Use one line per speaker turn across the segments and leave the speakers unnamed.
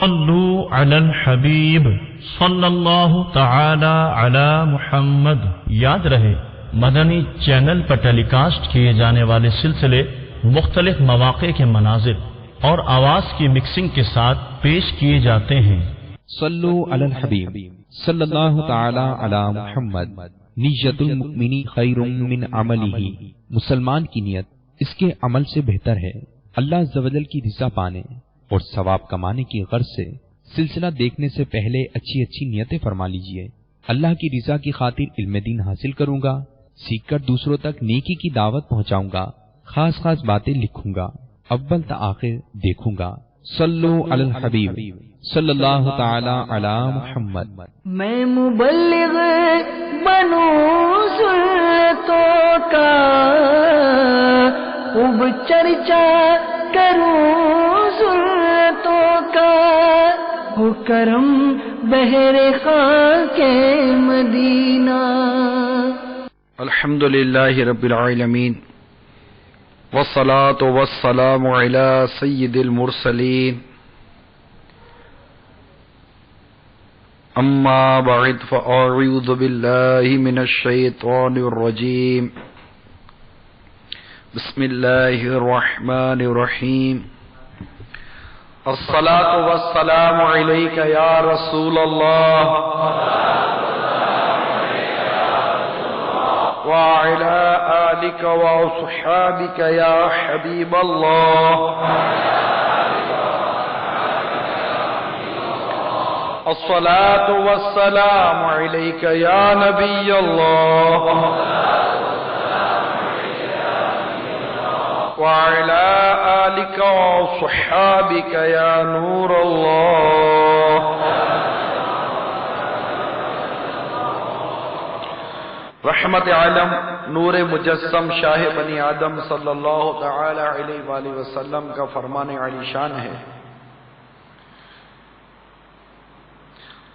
صلو علی الحبیب صلی اللہ تعالی علی محمد۔ یاد رہے مدنی چینل پر ٹیلی کاسٹ کیے جانے والے سلسلے مختلف مواقع کے مناظر اور آواز کی مکسنگ کے ساتھ پیش کیے جاتے ہیں۔
صلو علی الحبیب صلی اللہ تعالی علی محمد۔ نیت المؤمن خیر من عملہ، مسلمان کی نیت اس کے عمل سے بہتر ہے۔ اللہ عز و جل کی رضا پانے اور ثواب کمانے کی غرض سے سلسلہ دیکھنے سے پہلے اچھی اچھی نیتیں فرما لیجئے۔ اللہ کی رضا کی خاطر علم دین حاصل کروں گا، سیکھ کر دوسروں تک نیکی کی دعوت پہنچاؤں گا، خاص خاص باتیں لکھوں گا، اول تا آخر دیکھوں گا۔ صلو علی الحبیب صلی اللہ تعالی علی محمد۔
میں مبلغ بنوں سنتوں کا، خوب چرچا کروں سنتوں کا، ہو کرم بہر خاں کے مدینہ۔
الحمدللہ رب العالمین، والصلاة والسلام علی سید المرسلین، اما بعد فاعوذ باللہ من الشیطان الرجیم، بسم اللہ الرحمن الرحیم۔ الصلاة والسلام علیک یا رسول اللہ، وعلى آلك وأصحابك يا حبيب الله، الصلاة والسلام عليك يا نبي الله، وعلى آلك وصحابك يا نور الله، رحمت عالم نور مجسم شاہ بنی آدم صلی اللہ تعالی علیہ وآلہ وسلم کا فرمان علی شان ہے،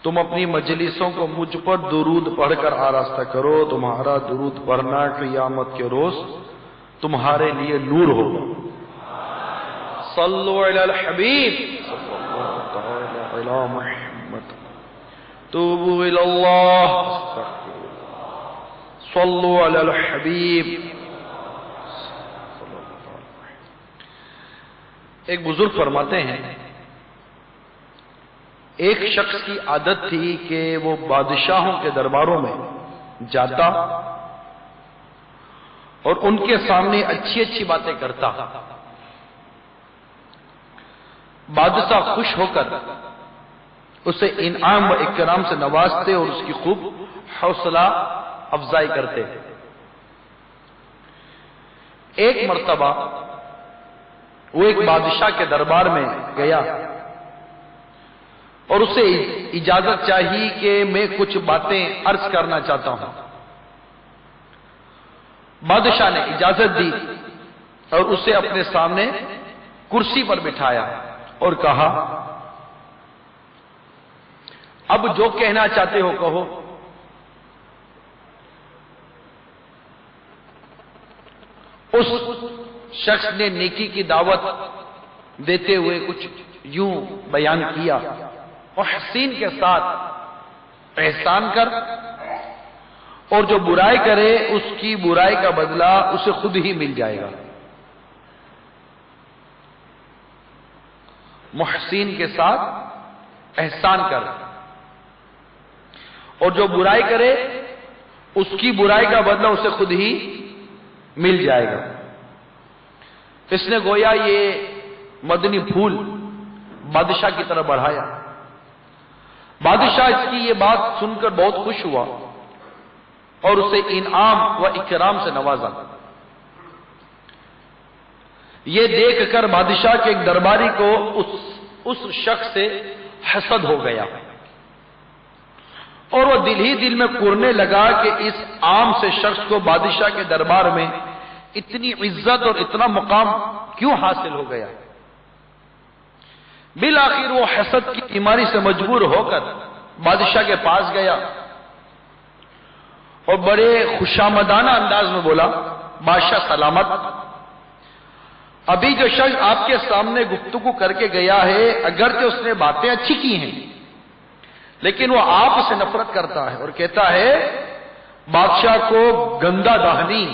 تم اپنی مجلسوں کو مجھ پر درود پڑھ کر آراستہ کرو، تمہارا درود پڑھنا قیامت کے روز تمہارے لیے نور ہوگا۔ صلو علی الحبیب صلی اللہ تعالی علی محمد، توبوا الی اللہ، صلو علی الحبیب۔ ایک بزرگ فرماتے ہیں ایک شخص کی عادت تھی کہ وہ بادشاہوں کے درباروں میں جاتا اور ان کے سامنے اچھی اچھی باتیں کرتا، بادشاہ خوش ہو کر اسے انعام و اکرام سے نوازتے اور اس کی خوب حوصلہ افزائی کرتے۔ ایک مرتبہ وہ ایک بادشاہ کے دربار میں گیا اور اسے اجازت چاہی کہ میں کچھ باتیں عرض کرنا چاہتا ہوں۔ بادشاہ نے اجازت دی اور اسے اپنے سامنے کرسی پر بٹھایا اور کہا، اب جو کہنا چاہتے ہو کہو۔ اس شخص نے نیکی کی دعوت دیتے ہوئے کچھ یوں بیان کیا، محسن کے ساتھ احسان کر اور جو برائی کرے اس کی برائی کا بدلہ اسے خود ہی مل جائے گا۔ محسن کے ساتھ احسان کر اور جو برائی کرے اس کی برائی کا بدلہ اسے خود ہی مل جائے گا۔ اس نے گویا یہ مدنی پھول بادشاہ کی طرف بڑھایا۔ بادشاہ اس کی یہ بات سن کر بہت خوش ہوا اور اسے انعام و اکرام سے نوازا۔ یہ دیکھ کر بادشاہ کے ایک درباری کو اس شخص سے حسد ہو گیا اور وہ دل ہی دل میں کرنے لگا کہ اس عام سے شخص کو بادشاہ کے دربار میں اتنی عزت اور اتنا مقام کیوں حاصل ہو گیا۔ بالآخر وہ حسد کی بیماری سے مجبور ہو کر بادشاہ کے پاس گیا اور بڑے خوشامدانہ انداز میں بولا، بادشاہ سلامت۔ ابھی جو شخص آپ کے سامنے گفتگو کر کے گیا ہے، اگرچہ اس نے باتیں اچھی کی ہیں، لیکن وہ آپ سے نفرت کرتا ہے اور کہتا ہے بادشاہ کو گندا دہنی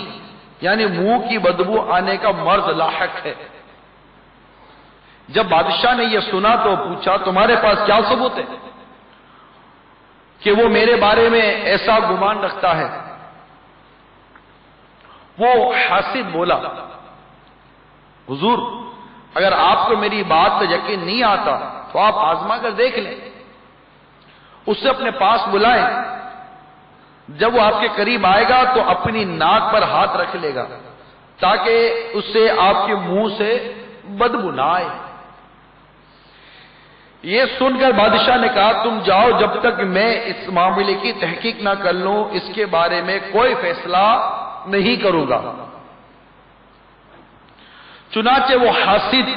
یعنی منہ کی بدبو آنے کا مرض لاحق ہے۔ جب بادشاہ نے یہ سنا تو پوچھا تمہارے پاس کیا ثبوت ہے کہ وہ میرے بارے میں ایسا گمان رکھتا ہے؟ وہ حاسد بولا حضور اگر آپ کو میری بات پہ یقین نہیں آتا تو آپ آزما کر دیکھ لیں، اسے اپنے پاس بلائیں، جب وہ آپ کے قریب آئے گا تو اپنی ناک پر ہاتھ رکھ لے گا تاکہ اس سے آپ کے منہ سے بدبو نہ آئے۔ یہ سن کر بادشاہ نے کہا تم جاؤ، جب تک میں اس معاملے کی تحقیق نہ کر لوں اس کے بارے میں کوئی فیصلہ نہیں کروں گا۔ چنانچہ وہ حاسد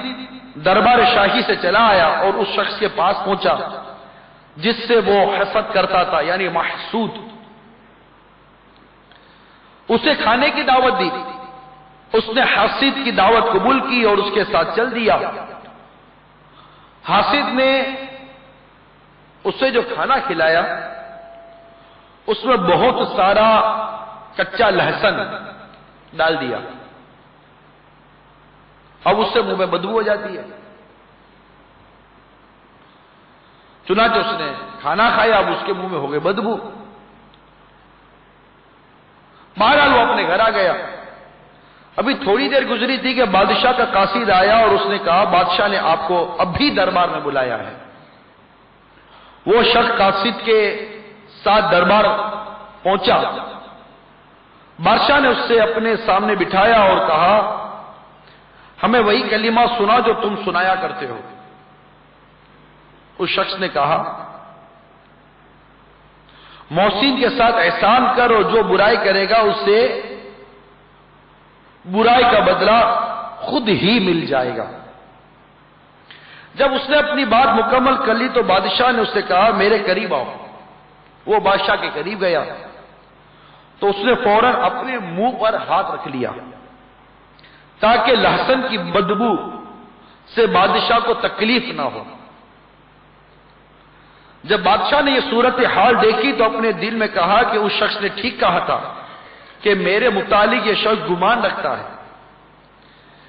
دربار شاہی سے چلا آیا اور اس شخص کے پاس پہنچا جس سے وہ حسد کرتا تھا یعنی محسود۔ اسے کھانے کی دعوت دی، اس نے حاسد کی دعوت قبول کی اور اس کے ساتھ چل دیا۔ حاسد نے اسے جو کھانا کھلایا اس میں بہت سارا کچا لہسن ڈال دیا، اب اس سے منہ میں بدبو ہو جاتی ہے۔ چنانچہ اس نے کھانا کھایا، اب اس کے منہ میں ہو گئے بدبو۔ بہرحال وہ اپنے گھر آ گیا۔ ابھی تھوڑی دیر گزری تھی کہ بادشاہ کا قاصد آیا اور اس نے کہا بادشاہ نے آپ کو اب بھی دربار میں بلایا ہے۔ وہ شخص قاصد کے ساتھ دربار پہنچا، بادشاہ نے اس سے اپنے سامنے بٹھایا اور کہا ہمیں وہی کلمہ سنا جو تم سنایا کرتے ہو۔ اس شخص نے کہا محسن کے ساتھ احسان کر اور جو برائی کرے گا اس سے برائی کا بدلہ خود ہی مل جائے گا۔ جب اس نے اپنی بات مکمل کر لی تو بادشاہ نے اس سے کہا میرے قریب آؤ۔ وہ بادشاہ کے قریب گیا تو اس نے فوراً اپنے منہ پر ہاتھ رکھ لیا تاکہ لہسن کی بدبو سے بادشاہ کو تکلیف نہ ہو۔ جب بادشاہ نے یہ صورتحال دیکھی تو اپنے دل میں کہا کہ اس شخص نے ٹھیک کہا تھا کہ میرے متعلق یہ شخص گمان رکھتا ہے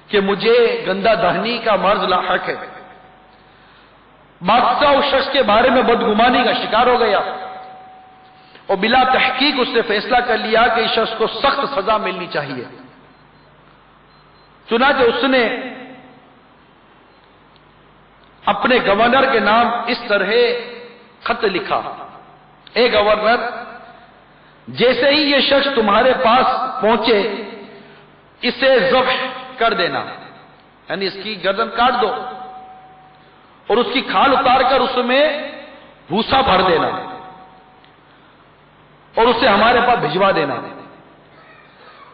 کہ مجھے گندا دہنی کا مرض لاحق ہے۔ بادشاہ اس شخص کے بارے میں بدگمانی کا شکار ہو گیا اور بلا تحقیق اس نے فیصلہ کر لیا کہ اس شخص کو سخت سزا ملنی چاہیے۔ چنانچہ اس نے اپنے گورنر کے نام اس طرح خط لکھا اے گورنر جیسے ہی یہ شخص تمہارے پاس پہنچے اسے ذبح کر دینا، یعنی اس کی گردن کاٹ دو اور اس کی کھال اتار کر اس میں بھوسا بھر دینا اور اسے ہمارے پاس بھجوا دینا۔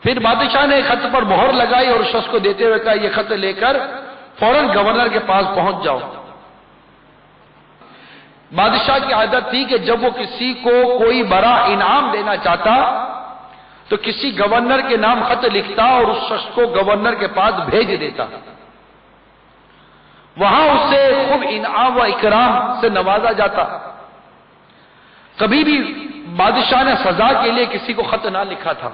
پھر بادشاہ نے خط پر مہر لگائی اور اس شخص کو دیتے ہوئے کہا یہ خط لے کر فوراً گورنر کے پاس پہنچ جاؤ۔ بادشاہ کی عادت تھی کہ جب وہ کسی کو کوئی بڑا انعام دینا چاہتا تو کسی گورنر کے نام خط لکھتا اور اس شخص کو گورنر کے پاس بھیج دیتا، وہاں اسے خوب انعام و اکرام سے نوازا جاتا۔ کبھی بھی بادشاہ نے سزا کے لیے کسی کو خط نہ لکھا تھا۔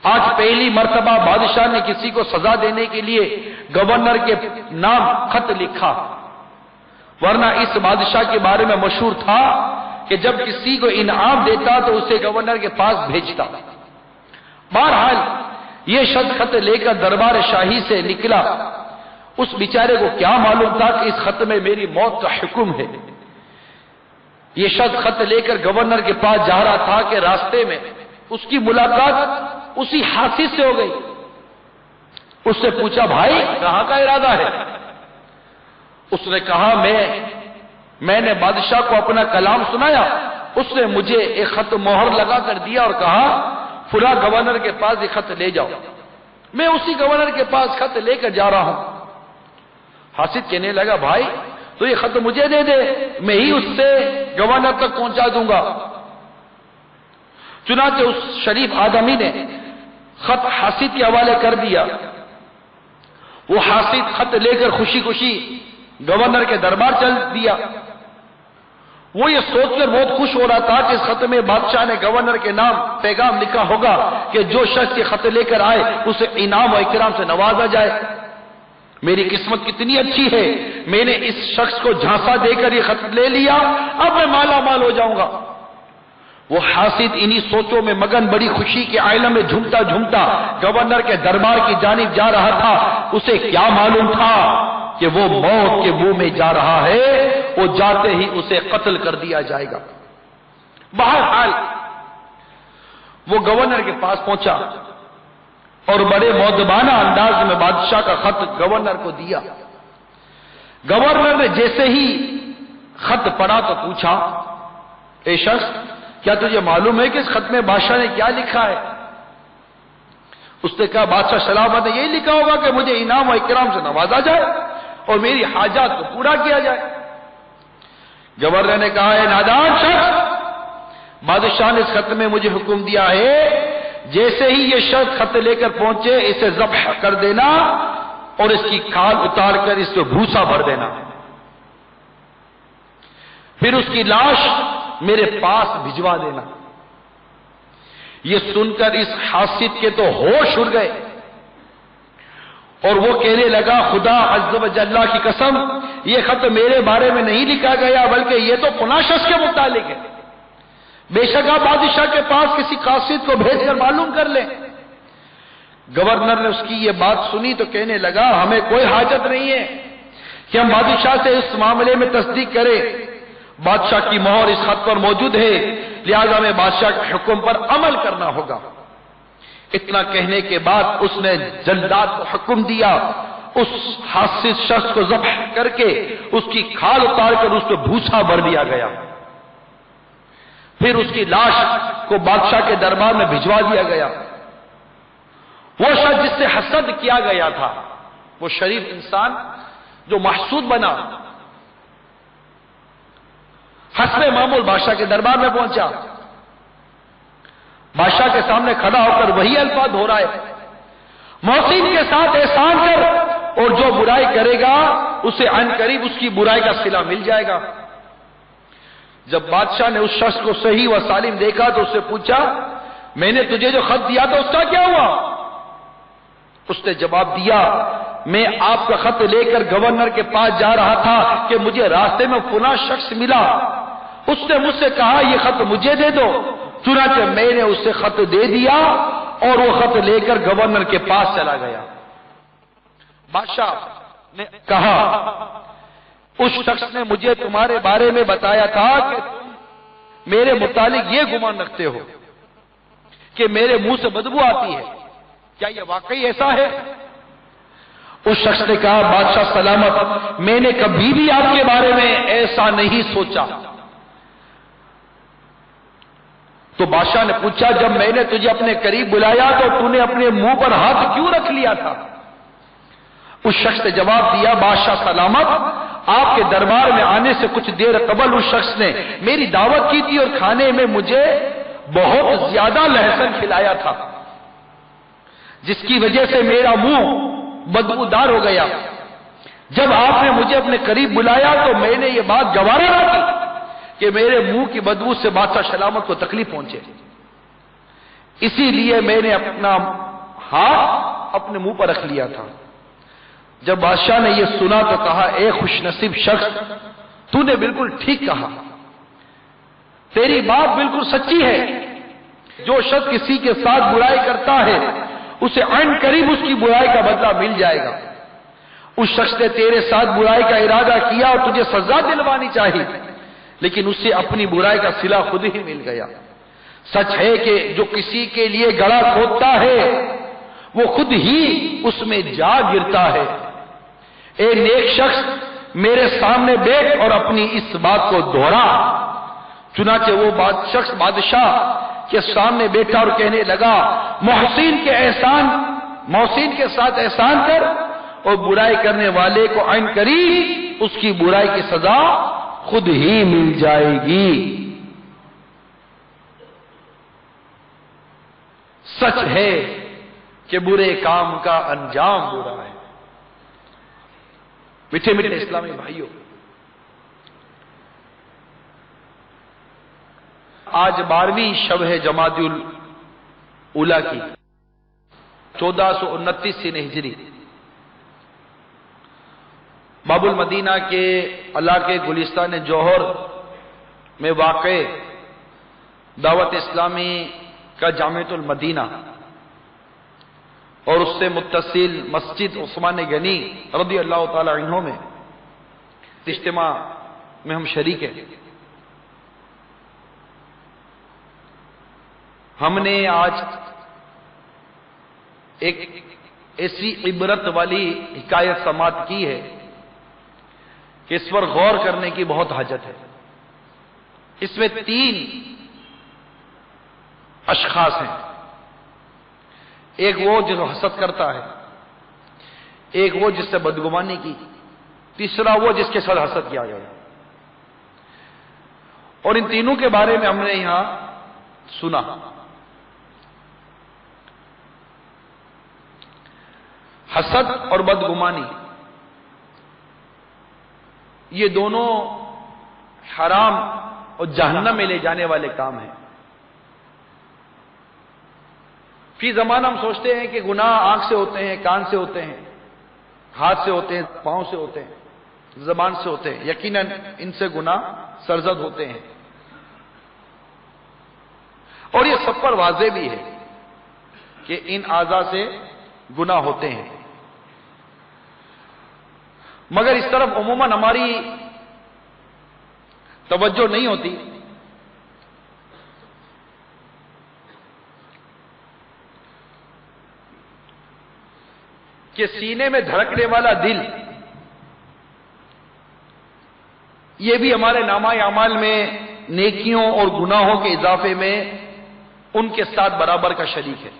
آج پہلی مرتبہ بادشاہ نے کسی کو سزا دینے کے لیے گورنر کے نام خط لکھا، ورنہ اس بادشاہ کے بارے میں مشہور تھا کہ جب کسی کو انعام دیتا تو اسے گورنر کے پاس بھیجتا۔ بہرحال یہ شخص خط لے کر دربار شاہی سے نکلا۔ اس بیچارے کو کیا معلوم تھا کہ اس خط میں میری موت کا حکم ہے۔ یہ شخص خط لے کر گورنر کے پاس جا رہا تھا کہ راستے میں اس کی ملاقات اسی حاسد سے ہو گئی۔ اس سے پوچھا بھائی کہاں کا ارادہ ہے؟ اس نے کہا میں نے بادشاہ کو اپنا کلام سنایا، اس نے مجھے ایک خط مہر لگا کر دیا اور کہا فلاں گورنر کے پاس یہ خط لے جاؤ۔ میں اسی گورنر کے پاس خط لے کر جا رہا ہوں۔ حاسد کہنے لگا بھائی تو یہ خط مجھے دے دے، میں ہی اس سے گورنر تک پہنچا دوں گا۔ چنانچہ اس شریف آدمی نے خط حاسد کے حوالے کر دیا وہ حاسد خط لے کر خوشی خوشی گورنر کے دربار چل دیا. وہ یہ سوچ کر بہت خوش ہو رہا تھا کہ اس خط میں بادشاہ نے گورنر کے نام پیغام لکھا ہوگا کہ جو شخص یہ خط لے کر آئے اسے انعام و اکرام سے نوازا جائے. میری قسمت کتنی اچھی ہے، میں نے اس شخص کو جھانسا دے کر یہ خط لے لیا، اب میں مالا مال ہو جاؤں گا. وہ حاسد انہی سوچوں میں مگن بڑی خوشی کے عالم میں جھومتا جھومتا گورنر کے دربار کی جانب جا رہا تھا. اسے کیا معلوم تھا کہ وہ موت کے منہ میں جا رہا ہے، وہ جاتے ہی اسے قتل کر دیا جائے گا. بہرحال وہ گورنر کے پاس پہنچا اور بڑے مؤدبانہ انداز میں بادشاہ کا خط گورنر کو دیا. گورنر نے جیسے ہی خط پڑھا تو پوچھا، اے شخص کیا تجھے معلوم ہے کہ اس خط میں بادشاہ نے کیا لکھا ہے؟ اس نے کہا بادشاہ سلامت نے یہی لکھا ہوگا کہ مجھے انعام و اکرام سے نوازا جائے اور میری حاجات کو پورا کیا جائے. گورنر نے کہا اے نادان شخص، بادشاہ نے اس خط میں مجھے حکم دیا ہے جیسے ہی یہ شخص خط لے کر پہنچے اسے ذبح کر دینا اور اس کی کھال اتار کر اس کو بھوسا بھر دینا، پھر اس کی لاش میرے پاس بھجوا دینا. یہ سن کر اس حاسد کے تو ہوش اڑ گئے اور وہ کہنے لگا خدا عز و جل کی قسم یہ خط میرے بارے میں نہیں لکھا گیا بلکہ یہ تو فلاں شخص کے متعلق ہے. بے شک آپ بادشاہ کے پاس کسی قاصد کو بھیج کر معلوم کر لیں. گورنر نے اس کی یہ بات سنی تو کہنے لگا ہمیں کوئی حاجت نہیں ہے کہ ہم بادشاہ سے اس معاملے میں تصدیق کریں. بادشاہ کی مہر اس خط پر موجود ہے، لہذا میں بادشاہ کے حکم پر عمل کرنا ہوگا. اتنا کہنے کے بعد اس نے جلدات کو حکم دیا، اس حاسد شخص کو ذبح کر کے اس کی کھال اتار کر اس کو بھوسا بھر دیا گیا. پھر اس کی لاش کو بادشاہ کے دربار میں بھجوا دیا گیا. وہ شخص جس سے حسد کیا گیا تھا، وہ شریف انسان جو محسود بنا، حسب معمول بادشاہ کے دربار میں پہنچا. بادشاہ کے سامنے کھڑا ہو کر وہی الفاظ ہو رہا ہے، محسن کے ساتھ احسان کر اور جو برائی کرے گا اسے عن قریب اس کی برائی کا صلہ مل جائے گا. جب بادشاہ نے اس شخص کو صحیح و سالم دیکھا تو اس سے پوچھا میں نے تجھے جو خط دیا تھا اس کا کیا ہوا؟ اس نے جواب دیا میں آپ کا خط لے کر گورنر کے پاس جا رہا تھا کہ مجھے راستے میں فلاں شخص ملا، اس نے مجھ سے کہا یہ خط مجھے دے دو، چنانچہ میں نے اسے خط دے دیا اور وہ خط لے کر گورنر کے پاس چلا گیا. بادشاہ نے کہا اس شخص نے مجھے تمہارے بارے میں بتایا تھا کہ تم میرے متعلق یہ گمان رکھتے ہو کہ میرے منہ سے بدبو آتی ہے، کیا یہ واقعی ایسا ہے؟ اس شخص نے کہا بادشاہ سلامت میں نے کبھی بھی آپ کے بارے میں ایسا نہیں سوچا. تو بادشاہ نے پوچھا جب میں نے تجھے اپنے قریب بلایا تو تو نے اپنے منہ پر ہاتھ کیوں رکھ لیا تھا؟ اس شخص نے جواب دیا بادشاہ سلامت آپ کے دربار میں آنے سے کچھ دیر قبل اس شخص نے میری دعوت کی تھی اور کھانے میں مجھے بہت زیادہ لہسن کھلایا تھا جس کی وجہ سے میرا منہ بدبودار ہو گیا. جب آپ نے مجھے اپنے قریب بلایا تو میں نے یہ بات گوارا نہ کی کہ میرے منہ کی بدبو سے بادشاہ سلامت کو تکلیف پہنچے، اسی لیے میں نے اپنا ہاتھ اپنے منہ پر رکھ لیا تھا. جب بادشاہ نے یہ سنا تو کہا اے خوش نصیب شخص تو نے بالکل ٹھیک کہا، تیری بات بالکل سچی ہے. جو شخص کسی کے ساتھ برائی کرتا ہے اسے عین قریب اس کی برائی کا بدلہ مل جائے گا. اس شخص نے تیرے ساتھ برائی کا ارادہ کیا اور تجھے سزا دلوانی چاہیے لیکن اسے اپنی برائی کا صلہ خود ہی مل گیا. سچ ہے کہ جو کسی کے لیے گڑھا کھودتا ہے وہ خود ہی اس میں جا گرتا ہے. اے نیک شخص میرے سامنے بیٹھ اور اپنی اس بات کو دہرا. چنانچہ وہ شخص بادشاہ کے سامنے بیٹھا اور کہنے لگا محسن کے ساتھ احسان کر اور برائی کرنے والے کو عین قریب اس کی برائی کی سزا خود ہی مل جائے گی. سچ ہے کہ برے کام کا انجام برا ہے میٹھے میٹھے اسلامی بھائیوں، آج 12ویں شب ہے جمادی الاولیٰ کی 1429 ہجری، باب المدینہ کے علاقے گلستان جوہر میں واقع دعوت اسلامی کا جامعۃ المدینہ اور اس سے متصل مسجد عثمان غنی رضی اللہ تعالی عنہ میں اجتماع میں ہم شریک ہیں۔ ہم نے آج ایک ایسی عبرت والی حکایت سماعت کی ہے کہ اس پر غور کرنے کی بہت حاجت ہے۔ اس میں 3 اشخاص ہیں، ایک وہ جو حسد کرتا ہے، ایک وہ جس سے بدگمانی کی، تیسرا وہ جس کے ساتھ حسد کیا گیا۔ اور ان تینوں کے بارے میں ہم نے یہاں سنا۔ حسد اور بدگمانی یہ دونوں حرام اور جہنم میں لے جانے والے کام ہیں۔ فی زمانہ ہم سوچتے ہیں کہ گناہ آنکھ سے ہوتے ہیں، کان سے ہوتے ہیں، ہاتھ سے ہوتے ہیں، پاؤں سے ہوتے ہیں، زبان سے ہوتے ہیں۔ یقیناً ان سے گناہ سرزد ہوتے ہیں، اور یہ سب پر واضح بھی ہے کہ ان اعضاء سے گناہ ہوتے ہیں، مگر اس طرف عموماً ہماری توجہ نہیں ہوتی۔ کہ سینے میں دھڑکنے والا دل یہ بھی ہمارے نامہ اعمال میں نیکیوں اور گناہوں کے اضافے میں ان کے ساتھ برابر کا شریک ہے۔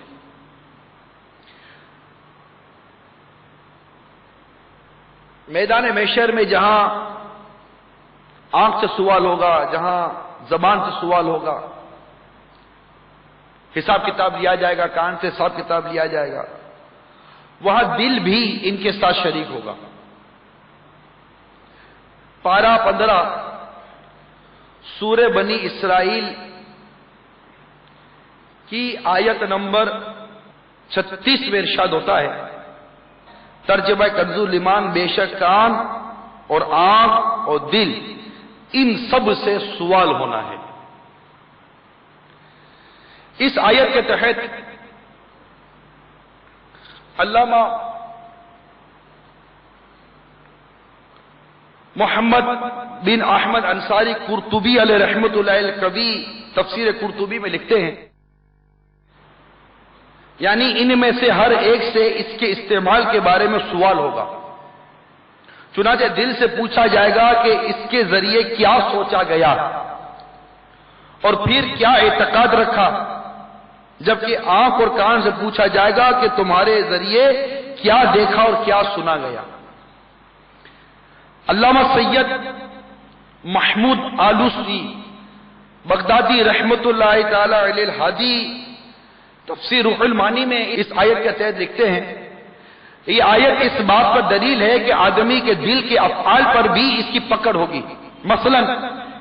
میدان محشر میں جہاں آنکھ سے سوال ہوگا، جہاں زبان سے سوال ہوگا، حساب کتاب لیا جائے گا، کان سے حساب کتاب لیا جائے گا، وہاں دل بھی ان کے ساتھ شریک ہوگا۔ پارہ 15 سورہ بنی اسرائیل کی آیت نمبر 36 میں ارشاد ہوتا ہے، ترجمہ کنز الایمان، بے شک کان اور آنکھ اور دل ان سب سے سوال ہونا ہے۔ اس آیت کے تحت علامہ محمد بن احمد انصاری قرطبی علیہ رحمت اللہ الکبی تفسیر قرطبی میں لکھتے ہیں، یعنی ان میں سے ہر ایک سے اس کے استعمال کے بارے میں سوال ہوگا۔ چنانچہ دل سے پوچھا جائے گا کہ اس کے ذریعے کیا سوچا گیا اور پھر کیا اعتقاد رکھا، جبکہ آنکھ اور کان سے پوچھا جائے گا کہ تمہارے ذریعے کیا دیکھا اور کیا سنا گیا۔ علامہ سید محمود آلوسی بغدادی رحمت اللہ تعالی علیہ الہادی تفسیر روح المعانی میں اس آیت کے تحت لکھتے ہیں، یہ آیت اس بات پر دلیل ہے کہ آدمی کے دل کے افعال پر بھی اس کی پکڑ ہوگی۔ مثلا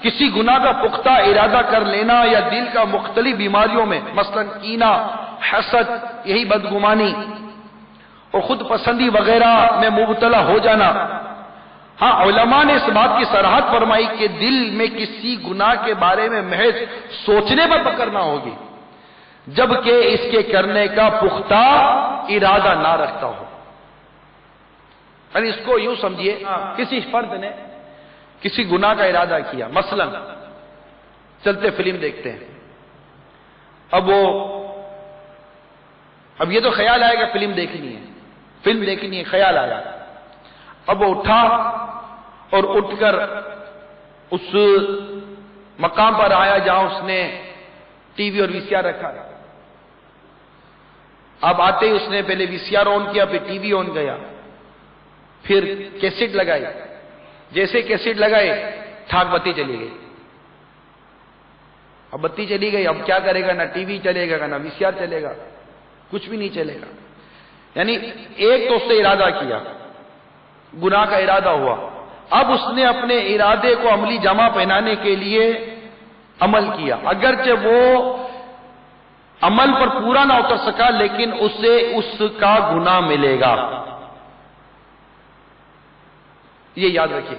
کسی گناہ کا پختہ ارادہ کر لینا یا دل کا مختلف بیماریوں میں مثلا کینہ، حسد، یہی بدگمانی اور خود پسندی وغیرہ میں مبتلا ہو جانا۔ ہاں علماء نے اس بات کی صراحت فرمائی کہ دل میں کسی گناہ کے بارے میں محض سوچنے پر پکڑنا ہوگی، جبکہ اس کے کرنے کا پختہ ارادہ نہ رکھتا ہو۔ یعنی اس کو یوں سمجھیے، کسی فرد نے کسی گناہ کا ارادہ کیا، مثلا چلتے فلم دیکھتے ہیں، اب یہ تو خیال آئے گا فلم دیکھنی ہے، خیال آیا، اب وہ اٹھا اور اٹھ کر اس مقام پر آیا جہاں اس نے ٹی وی اور وی سی آر رکھا ہے۔ اب آتے ہی اس نے پہلے وی سی آر آن کیا، پھر ٹی وی آن گیا، پھر کیسٹ لگائی، جیسے کیسٹ لگائے ٹھاک بتی چلی گئی۔ اب بتی چلی گئی، اب کیا کرے گا؟ نہ ٹی وی چلے گا، نہ وی سی آر چلے گا، کچھ بھی نہیں چلے گا۔ یعنی ایک تو اس نے ارادہ کیا، گناہ کا ارادہ ہوا، اب اس نے اپنے ارادے کو عملی جامہ پہنانے کے لیے عمل کیا، اگرچہ وہ عمل پر پورا نہ اتر سکا لیکن اسے اس کا گناہ ملے گا. یہ یاد رکھیے،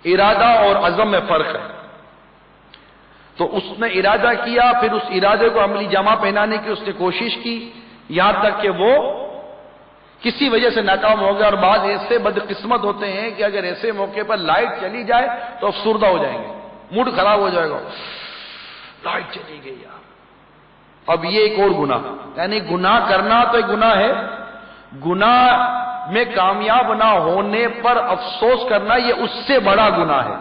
ارادہ اور عزم میں فرق ہے. تو اس نے ارادہ کیا، پھر اس ارادے کو عملی جامہ پہنانے کی اس نے کوشش کی، یہاں تک کہ وہ کسی وجہ سے ناکام ہو گیا. اور بعض ایسے بدقسمت ہوتے ہیں کہ اگر ایسے موقع پر لائٹ چلی جائے تو افسردہ ہو جائیں گے، موڈ خراب ہو جائے گا، لائٹ چلی گئی یار. اب یہ ایک اور گناہ، یعنی گناہ کرنا تو ایک گناہ ہے، گناہ میں کامیاب نہ ہونے پر افسوس کرنا یہ اس سے بڑا گناہ ہے،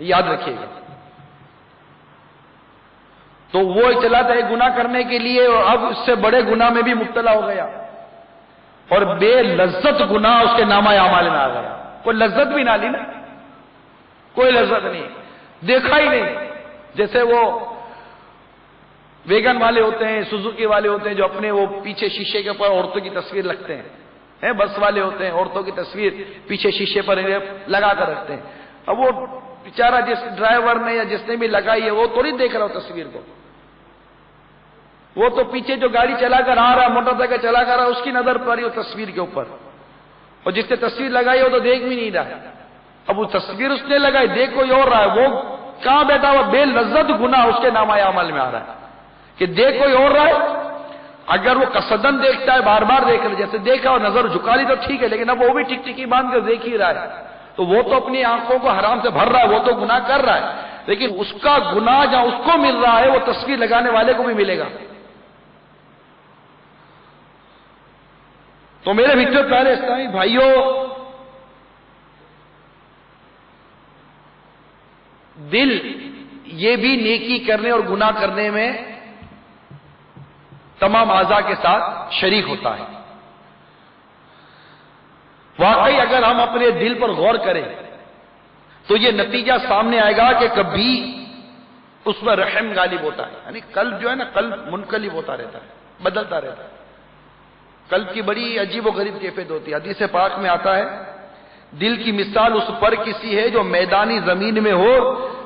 یاد رکھیے گا. تو وہ چلا تھا ایک گناہ کرنے کے لیے اور اب اس سے بڑے گناہ میں بھی مبتلا ہو گیا اور بے لذت گناہ اس کے نامہ اعمال میں آ گیا. کوئی لذت بھی نہ لی نا، کوئی لذت نہیں، دیکھا ہی نہیں. جیسے وہ ویگن والے ہوتے ہیں، سوزوکی والے ہوتے ہیں جو اپنے وہ پیچھے شیشے کے اوپر عورتوں کی تصویر رکھتے ہیں، بس والے ہوتے ہیں عورتوں کی تصویر پیچھے شیشے پر لگا کر رکھتے ہیں. اب وہ بیچارہ جس ڈرائیور نے یا جس نے بھی لگائی ہے وہ تو نہیں دیکھ رہا ہو تصویر کو، وہ تو پیچھے جو گاڑی چلا کر آ رہا ہے، موٹر سائیکل چلا کر رہا ہے، اس کی نظر پڑ رہی ہے تصویر کے اوپر، اور جس نے تصویر لگائی وہ تو دیکھ بھی نہیں رہا. اب وہ تصویر اس نے لگائی، دیکھ کوئی اور رہا ہے، وہ کہاں بیٹھا ہوا بے لذت گناہ اس کے نامہ اعمال میں آ رہا ہے کہ دیکھ کوئی اور رہا ہے. اگر وہ قصدن دیکھتا ہے، بار بار دیکھ رہا، جیسے دیکھا اور نظر جھکا لی تو ٹھیک ہے، لیکن اب وہ بھی ٹک ٹکی باندھ کر دیکھ ہی رہا ہے تو وہ تو اپنی آنکھوں کو حرام سے بھر رہا ہے، وہ تو گناہ کر رہا ہے، لیکن اس کا گناہ جہاں اس کو مل رہا ہے وہ تصویر لگانے والے کو بھی ملے گا. تو میرے مٹر پیارے اسلامی بھائیوں، دل یہ بھی نیکی کرنے اور گناہ کرنے میں تمام اعضاء کے ساتھ شریک ہوتا ہے. واقعی اگر ہم اپنے دل پر غور کریں تو یہ نتیجہ سامنے آئے گا کہ کبھی اس میں رحم غالب ہوتا ہے، یعنی قلب جو ہے نا، قلب منقلب ہوتا رہتا ہے، بدلتا رہتا ہے. قلب کی بڑی عجیب و غریب کیفیت ہوتی ہے. حدیث پاک میں آتا ہے دل کی مثال اس پر کسی ہے جو میدانی زمین میں ہو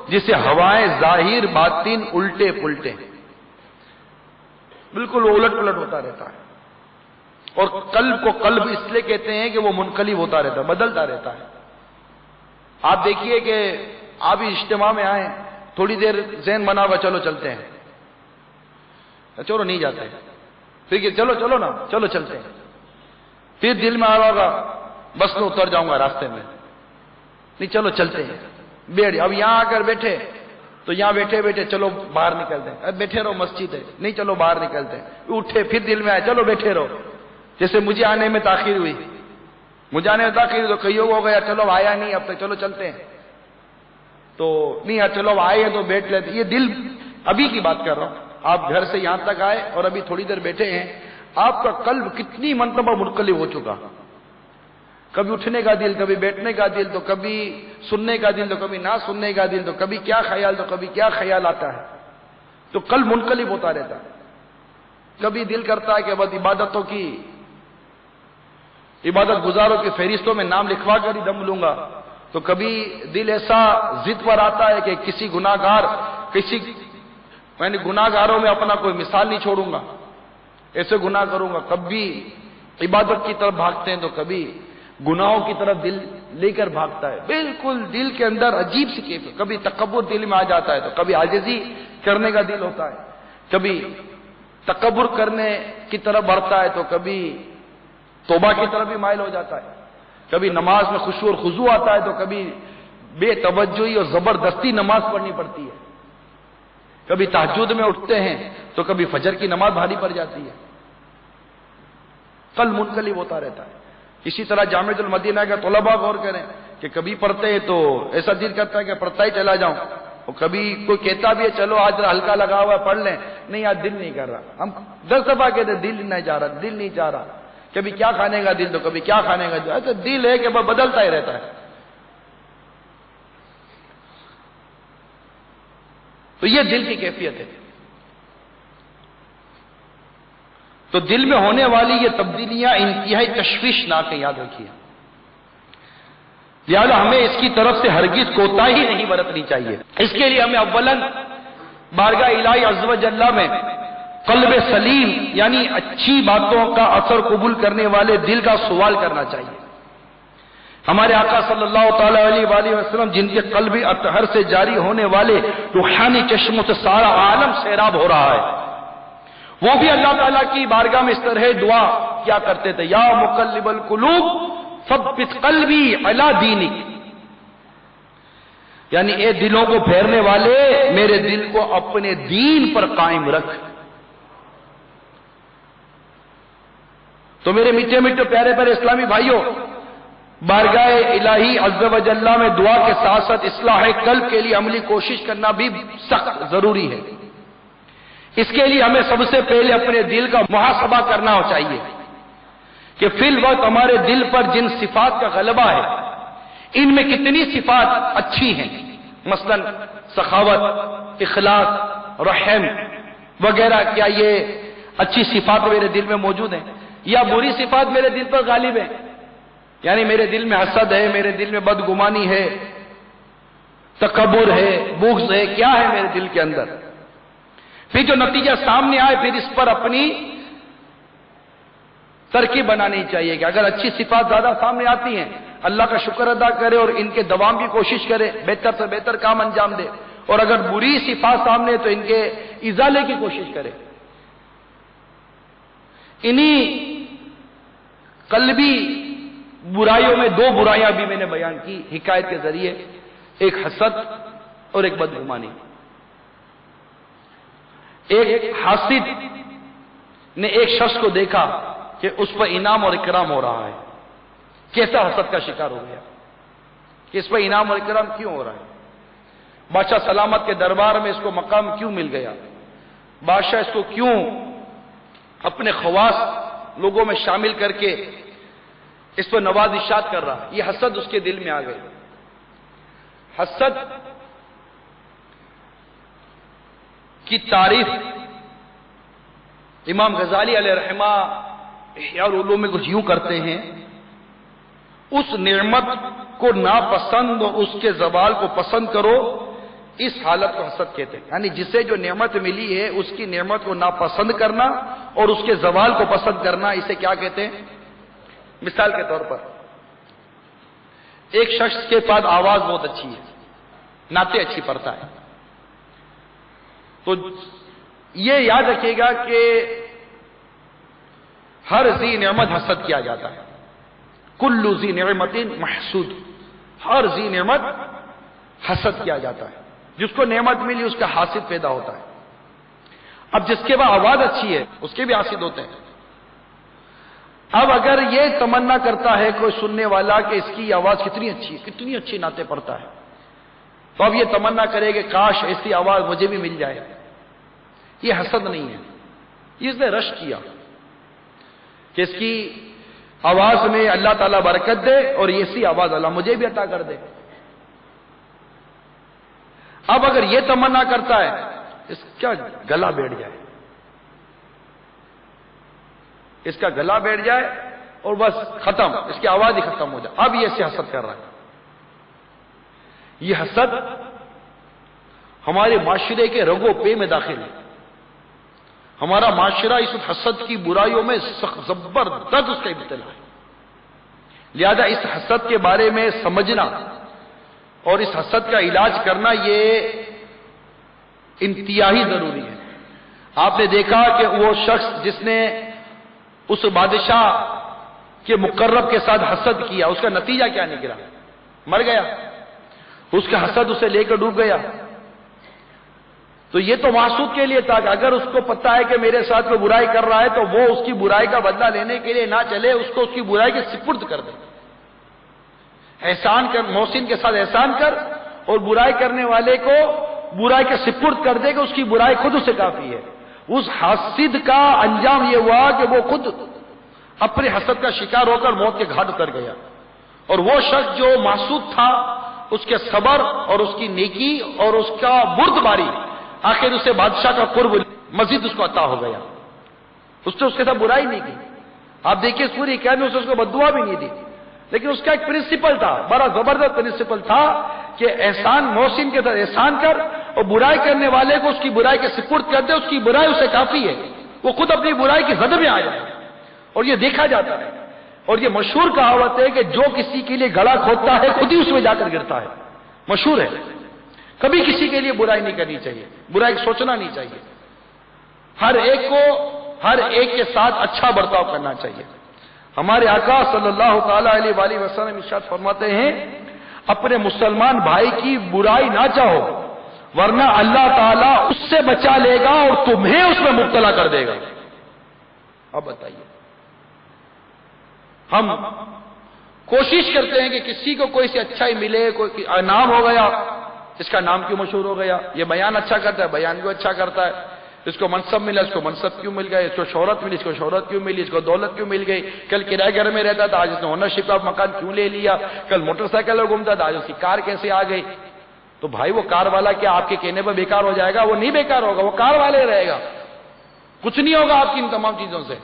جسے ہوائیں ظاہر باطن الٹے پلٹے، بالکل الٹ پلٹ ہوتا رہتا ہے. اور قلب کو قلب اس لیے کہتے ہیں کہ وہ منقلب ہوتا رہتا ہے، بدلتا رہتا ہے. آپ دیکھیے کہ آپ اس اجتماع میں آئیں، تھوڑی دیر ذہن بنا ہوا چلو چلتے ہیں، چلو نہیں جاتے ہیں، پھر کہ چلو چلو نا، چلو چلتے ہیں، پھر دل میں آ رہا ہوگا بس میں اتر جاؤں گا راستے میں، نہیں چلو چلتے ہیں. اب یہاں آ کر بیٹھے تو یہاں بیٹھے بیٹھے چلو باہر نکلتے ہیں، اب بیٹھے رہو مسجد ہے، نہیں چلو باہر نکلتے ہیں. اٹھے پھر دل میں آئے چلو بیٹھے رہو. جیسے مجھے آنے میں تاخیر ہوئی، مجھے آنے میں تاخیر ہوئی تو کئیوں کو ہو گیا چلو آیا نہیں اب تک، چلو چلتے ہیں. تو نہیں چلو آئے ہیں تو بیٹھ لیتے. یہ دل ابھی کی بات کر رہا ہوں، آپ گھر سے یہاں تک آئے اور ابھی تھوڑی دیر بیٹھے ہیں، آپ کا قلب کتنی مرتبہ منقلب ہو چکا. کبھی اٹھنے کا دل، کبھی بیٹھنے کا دل، تو کبھی سننے کا دل، تو کبھی نہ سننے کا دل، تو کبھی کیا خیال، تو کبھی کیا خیال آتا ہے. تو قلب منقلب ہوتا رہتا ہے. کبھی دل کرتا ہے کہ بس عبادتوں کی، عبادت گزاروں کی فہرستوں میں نام لکھوا کر ہی دم لوں گا. تو کبھی دل ایسا ضد پر آتا ہے کہ کسی گناہگار، گناہ گاروں میں اپنا کوئی مثال نہیں چھوڑوں گا، ایسے گناہ کروں گا. کبھی عبادت کی طرف بھاگتے ہیں تو کبھی گناہوں کی طرف دل لے کر بھاگتا ہے. بالکل دل کے اندر عجیب سی کیفیت، کبھی تکبر دل میں آ جاتا ہے تو کبھی عاجزی کرنے کا دل ہوتا ہے، کبھی تکبر کرنے کی طرف بڑھتا ہے تو کبھی توبہ کی طرف بھی مائل ہو جاتا ہے. کبھی نماز میں خشوع اور خضوع آتا ہے تو کبھی بے توجہی اور زبردستی نماز پڑھنی پڑتی ہے. کبھی تہجد میں اٹھتے ہیں تو کبھی فجر کی نماز بھاری پڑ جاتی ہے. قلب منقلب ہوتا رہتا ہے. اسی طرح جامعۃ المدینہ کے طلباء غور کریں کہ کبھی پڑھتے ہیں تو ایسا دل کرتا ہے کہ پڑھتا ہی چلا جاؤں، اور کبھی کوئی کہتا بھی ہے چلو آج ہلکا لگا ہوا ہے پڑھ لیں، نہیں آج دل نہیں کر رہا. ہم 10 دفعہ کہتے دل نہیں جا رہا، دل نہیں چاہ رہا. کبھی کیا کھانے کا دل تو کبھی کیا کھانے کا دل. ایسا دل ہے کہ بدلتا ہی رہتا ہے. تو یہ دل کی کیفیت ہے. تو تو دل میں ہونے والی یہ تبدیلیاں انتہائی تشویشناک ہیں، یاد رکھیے۔ لہذا ہمیں اس کی طرف سے ہرگز کوتاہی نہیں برتنی چاہیے۔ اس کے لیے ہمیں اولاً بارگاہ الہی عز و جل میں قلب سلیم یعنی اچھی باتوں کا اثر قبول کرنے والے دل کا سوال کرنا چاہیے۔ ہمارے آقا صلی اللہ تعالی علیہ وآلہ وسلم جن کے قلبی اطہر سے جاری ہونے والے روحانی چشموں سے سارا عالم سیراب ہو رہا ہے، وہ بھی اللہ تعالیٰ کی بارگاہ میں اس طرح دعا کیا کرتے تھے، یا مقلب القلوب ثبت قلبی علی دینک، یعنی اے دلوں کو پھیرنے والے میرے دل کو اپنے دین پر قائم رکھ۔ تو میرے میٹھے میٹھے پیارے پیارے اسلامی بھائیوں، بارگاہ الہی عز و جل میں دعا کے ساتھ ساتھ اصلاح قلب کے لیے عملی کوشش کرنا بھی سخت ضروری ہے۔ اس کے لیے ہمیں سب سے پہلے اپنے دل کا محاسبہ کرنا چاہیے کہ فی الوقت ہمارے دل پر جن صفات کا غلبہ ہے ان میں کتنی صفات اچھی ہیں، مثلا سخاوت، اخلاص، رحم وغیرہ، کیا یہ اچھی صفات میرے دل میں موجود ہیں یا بری صفات میرے دل پر غالب ہیں؟ یعنی میرے دل میں حسد ہے، میرے دل میں بدگمانی ہے، تکبر ہے، بغض ہے، کیا ہے میرے دل کے اندر؟ پھر جو نتیجہ سامنے آئے پھر اس پر اپنی ترکیب بنانی چاہیے کہ اگر اچھی صفات زیادہ سامنے آتی ہیں اللہ کا شکر ادا کرے اور ان کے دوام کی کوشش کرے، بہتر سے بہتر کام انجام دے، اور اگر بری صفات سامنے تو ان کے ازالے کی کوشش کرے۔ انہی قلبی برائیوں میں دو برائیاں بھی میں نے بیان کی حکایت کے ذریعے، ایک حسد اور ایک بدگمانی۔ ایک حاسد نے ایک شخص کو دیکھا کہ اس پر انعام اور اکرام ہو رہا ہے، کیسا حسد کا شکار ہو گیا کہ اس پر انعام اور اکرام کیوں ہو رہا ہے؟ بادشاہ سلامت کے دربار میں اس کو مقام کیوں مل گیا؟ بادشاہ اس کو کیوں اپنے خواص لوگوں میں شامل کر کے اس پر نوازشات کر رہا؟ یہ حسد اس کے دل میں آ گئے۔ حسد کی تعریف امام غزالی علیہ رحمہ احیاء العلوم میں کچھ یوں کرتے ہیں، اس نعمت کو ناپسند اور اس کے زوال کو پسند کرو، اس حالت کو حسد کہتے ہیں۔ یعنی جسے جو نعمت ملی ہے اس کی نعمت کو ناپسند کرنا اور اس کے زوال کو پسند کرنا، اسے کیا کہتے ہیں؟ مثال کے طور پر ایک شخص کے پاس آواز بہت اچھی ہے، نعتیں اچھی پڑھتا ہے، تو یہ یاد رکھیے گا کہ ہر ذی نعمت حسد کیا جاتا ہے، کل ذی نعمت محسود، ہر ذی نعمت حسد کیا جاتا ہے، جس کو نعمت ملی اس کا حاسد پیدا ہوتا ہے۔ اب جس کے بعد آواز اچھی ہے اس کے بھی حاسد ہوتے ہیں۔ اب اگر یہ تمنا کرتا ہے کوئی سننے والا کہ اس کی آواز کتنی اچھی ہے، کتنی اچھی نعتیں پڑھتا ہے، تو اب یہ تمنا کرے کہ کاش ایسی آواز مجھے بھی مل جائے۔ یہ حسد نہیں ہے، یہ اس نے رشک کیا کہ اس کی آواز میں اللہ تعالیٰ برکت دے اور ایسی آواز اللہ مجھے بھی عطا کر دے۔ اب اگر یہ تمنا کرتا ہے اس کا گلا بیٹھ جائے، اس کا گلا بیٹھ جائے اور بس ختم، اس کی آواز ہی ختم ہو جائے، اب یہ اسے حسد کر رہا ہے۔ یہ حسد ہمارے معاشرے کے رگو پے میں داخل ہے۔ ہمارا معاشرہ اس حسد کی برائیوں میں زبردست اس کا ابتلا ہے۔ لہذا اس حسد کے بارے میں سمجھنا اور اس حسد کا علاج کرنا یہ انتہائی ضروری ہے۔ آپ نے دیکھا کہ وہ شخص جس نے اس بادشاہ کے مقرب کے ساتھ حسد کیا، اس کا نتیجہ کیا نکلا؟ مر گیا، اس کا حسد اسے لے کر ڈوب گیا۔ تو یہ تو محسود کے لیے تھا کہ اگر اس کو پتا ہے کہ میرے ساتھ کوئی برائی کر رہا ہے تو وہ اس کی برائی کا بدلہ لینے کے لیے نہ چلے، اس کو اس کی برائی کے سپرد کر دے۔ احسان کر، محسن کے ساتھ احسان کر اور برائی کرنے والے کو برائی کے سپرد کر دے کہ اس کی برائی خود اسے کافی ہے۔ اس حاسد کا انجام یہ ہوا کہ وہ خود اپنے حسد کا شکار ہو کر موت کے گھاٹ اتر گیا، اور وہ شخص جو محسود تھا اس کے صبر اور اس کی نیکی اور اس کا بردباری، آخر اسے بادشاہ کا قرب مزید اس کو عطا ہو گیا۔ اس نے اس کے ساتھ برائی نہیں کی. آپ دیکھیے سوری کیا میں اس کو بددعا بھی نہیں دی, لیکن اس کا ایک پرنسپل تھا, بڑا زبردست پرنسپل تھا کہ احسان محسن کے ساتھ احسان کر اور برائی کرنے والے کو اس کی برائی کے سپرد کر دے, اس کی برائی اسے کافی ہے, وہ خود اپنی برائی کی زد میں آ جائے. اور یہ دیکھا جاتا ہے, اور یہ مشہور کہاوت ہے کہ جو کسی کے لیے گڑھا کھودتا ہے خود ہی اس میں جا کر گرتا ہے. مشہور ہے. کبھی کسی کے لیے برائی نہیں کرنی چاہیے, برائی سوچنا نہیں چاہیے. ہر ایک کو ہر ایک کے ساتھ اچھا برتاؤ کرنا چاہیے. ہمارے آقا صلی اللہ تعالی علیہ وآلہ وسلم ارشاد فرماتے ہیں اپنے مسلمان بھائی کی برائی نہ چاہو ورنہ اللہ تعالیٰ اس سے بچا لے گا اور تمہیں اس میں مبتلا کر دے گا. اب بتائیے, ہم کوشش کرتے ہیں کہ کسی کو کوئی سے اچھائی ملے, کوئی نام ہو گیا, اس کا نام کیوں مشہور ہو گیا, یہ بیان اچھا کرتا ہے, بیان کیوں اچھا کرتا ہے, اس کو منصب ملا, اس کو منصب کیوں مل گیا, اس کو شہرت ملی, اس کو شہرت کیوں ملی, اس کو دولت کیوں مل گئی, کل کرایہ گھر میں رہتا تھا آج اس نے اونرشپ کا مکان کیوں لے لیا, کل موٹر سائیکل پر گھومتا تھا آج اس کی کار کیسے آ گئی. تو بھائی وہ کار والا کیا آپ کے کہنے پر بیکار ہو جائے گا؟ وہ نہیں بیکار ہوگا, وہ کار والے رہے گا. کچھ نہیں ہوگا آپ کی ان تمام چیزوں سے.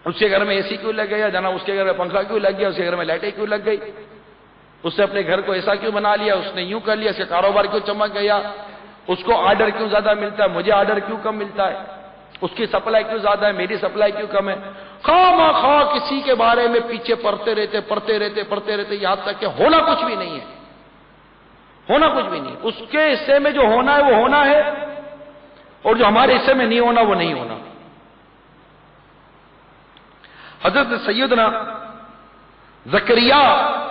اس کے گھر میں اے سی کیوں لگ گیا جناب, اس کے گھر میں پنکھا کیوں لگ گیا, اس کے گھر میں لائٹیں کیوں لگ گئی, اس نے اپنے گھر کو ایسا کیوں بنا لیا, اس نے یوں کر لیا, اس کا کاروبار کیوں چمک گیا, اس کو آرڈر کیوں زیادہ ملتا ہے, مجھے آرڈر کیوں کم ملتا ہے, اس کی سپلائی کیوں زیادہ ہے, میری سپلائی کیوں کم ہے. خواہ کسی کے بارے میں پیچھے پڑتے رہتے یہاں تک کہ ہونا کچھ بھی نہیں ہے, ہونا کچھ بھی نہیں. اس کے حصے میں جو ہونا ہے وہ ہونا ہے, اور جو ہمارے حصے میں نہیں ہونا وہ نہیں ہونا. حضرت سیدنا زکریا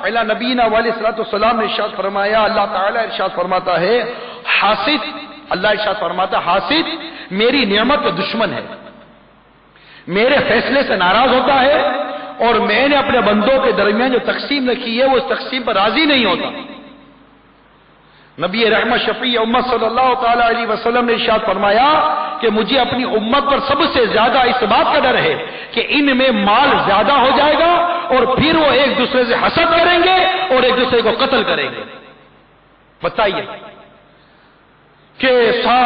علیہ نبینا علیہ الصلوۃ والسلام نے ارشاد فرمایا, اللہ تعالیٰ ارشاد فرماتا ہے حاسد, اللہ ارشاد فرماتا ہے حاسد میری نعمت کا دشمن ہے, میرے فیصلے سے ناراض ہوتا ہے, اور میں نے اپنے بندوں کے درمیان جو تقسیم رکھی ہے وہ اس تقسیم پر راضی نہیں ہوتا. نبی رحمت شفیع امت صلی اللہ تعالی علیہ وسلم نے ارشاد فرمایا کہ مجھے اپنی امت پر سب سے زیادہ اس بات کا ڈر ہے کہ ان میں مال زیادہ ہو جائے گا اور پھر وہ ایک دوسرے سے حسد کریں گے اور ایک دوسرے کو قتل کریں گے. بتائیے کیسا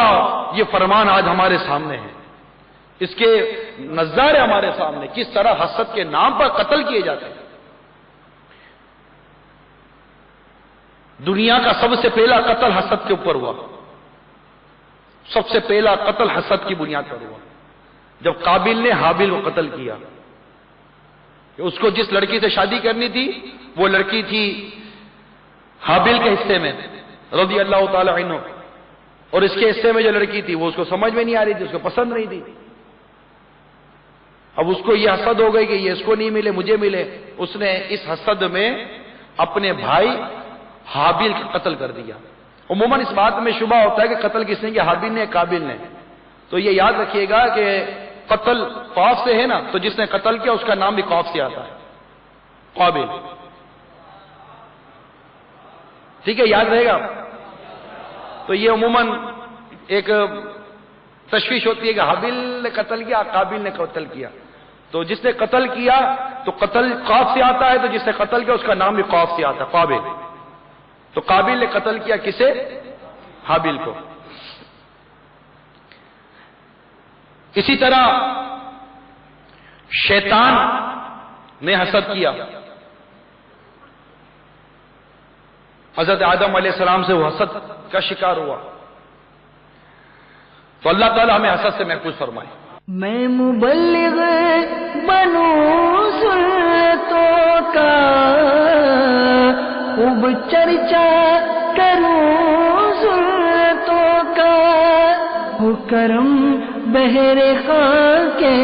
یہ فرمان آج ہمارے سامنے ہے, اس کے نظارے ہمارے سامنے, کس طرح حسد کے نام پر قتل کیے جاتے ہیں. دنیا کا سب سے پہلا قتل حسد کے اوپر ہوا, سب سے پہلا قتل حسد کی بنیاد پر ہوا جب قابل نے حابل کو قتل کیا. اس کو جس لڑکی سے شادی کرنی تھی وہ لڑکی تھی حابل کے حصے میں رضی اللہ تعالی عنہ, اور اس کے حصے میں جو لڑکی تھی وہ اس کو سمجھ میں نہیں آ رہی تھی, اس کو پسند نہیں تھی. اب اس کو یہ حسد ہو گئی کہ یہ اس کو نہیں ملے مجھے ملے. اس نے اس حسد میں اپنے بھائی حابل کا قتل کر دیا. عموماً اس بات میں شبہ ہوتا ہے کہ قتل کس نے کیا, حابل نے قابل نے. تو یہ یاد رکھیے گا کہ قتل قاف سے ہے نا, تو جس نے قتل کیا اس کا نام بھی قاف سے آتا ہے, قابل. ٹھیک ہے, یاد رہے گا. تو یہ عموماً ایک تشویش ہوتی ہے کہ حابل نے قتل کیا, قابل نے قتل کیا. تو جس نے قتل کیا تو قتل قاف سے آتا ہے, تو جس نے قتل کیا اس کا نام بھی قاف سے آتا ہے, قابل. تو قابل نے قتل کیا کسے, حابل کو. اسی طرح شیطان نے حسد کیا, حضرت آدم علیہ السلام سے وہ حسد کا شکار ہوا. تو اللہ تعالیٰ ہمیں حسد سے محفوظ فرمائے.
میں مبلغ بنوں سنتوں کا خوب چرچا کروں سنتوں کا, ہو کرم بہر خاں کے